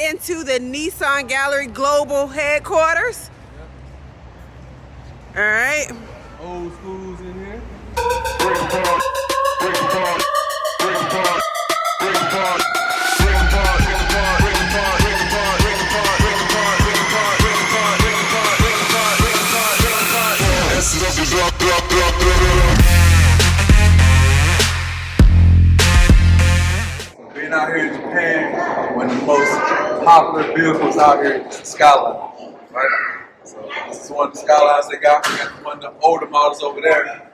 into the Nissan Global Headquarters. All right. Old schools in here. Being out here in Japan, one of the most popular vehicles out here is the Skyline, right? So this is one of the Skylines they got. We got one of the older models over there.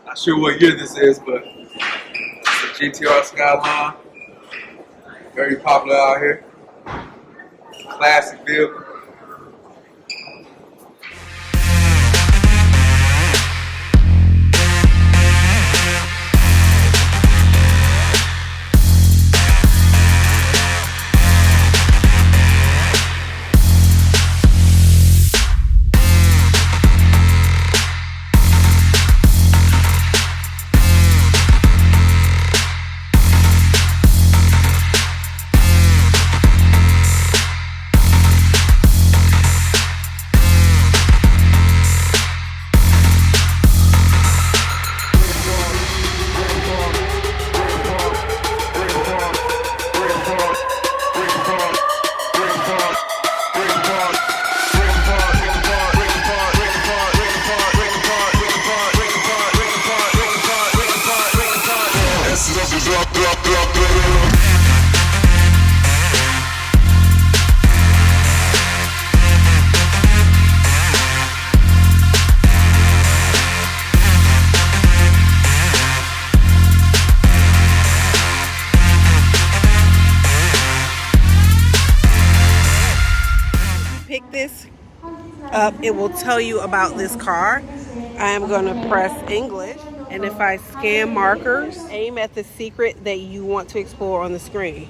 Not sure what year this is, but it's a GTR Skyline. Very popular out here. Classic vehicle. Pick this up, it will tell you about this car. I am going to press English, and if I scan markers, aim at the secret that you want to explore on the screen.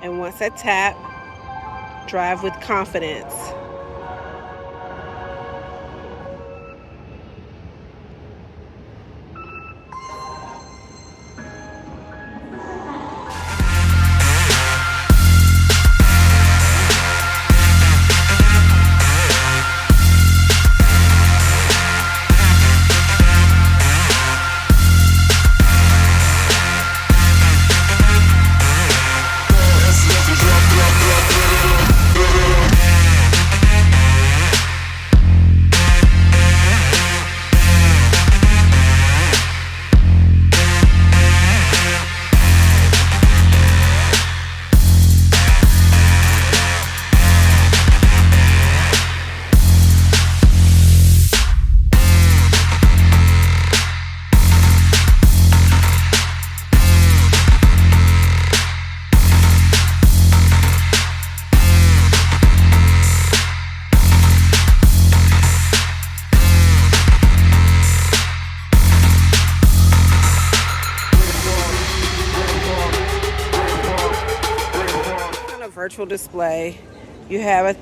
And once I tap, drive with confidence. Virtual display, you have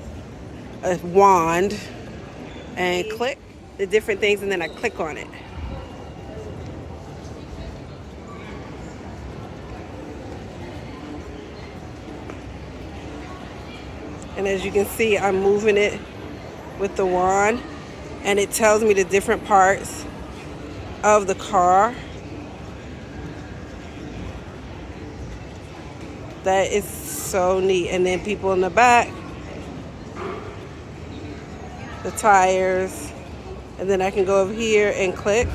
a wand and click the different things, and then I click on it. And as you can see, I'm moving it with the wand, and it tells me the different parts of the car. That is so neat. And then people in the back, the tires, and then I can go over here and click.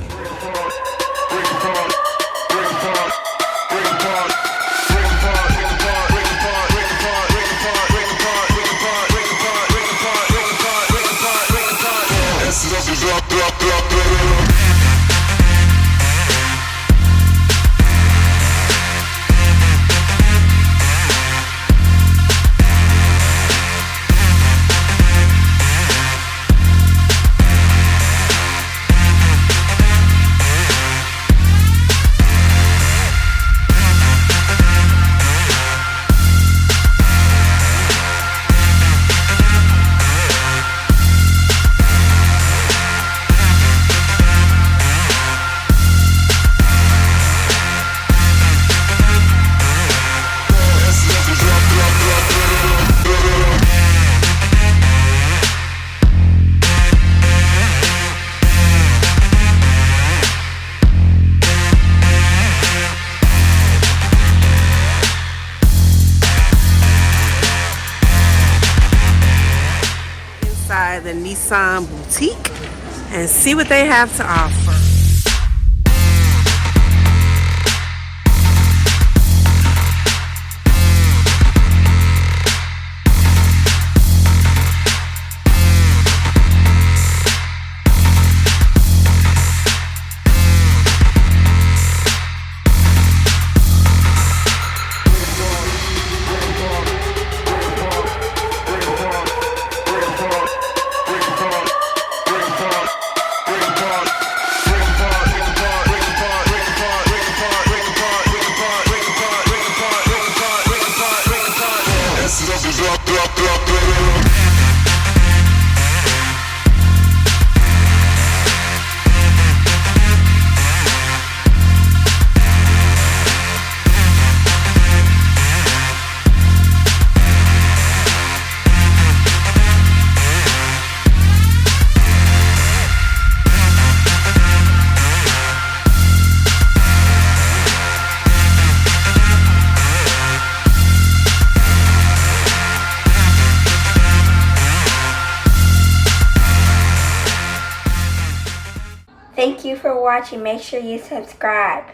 Nissan boutique and see what they have to offer. Thank you for watching. Make sure you subscribe.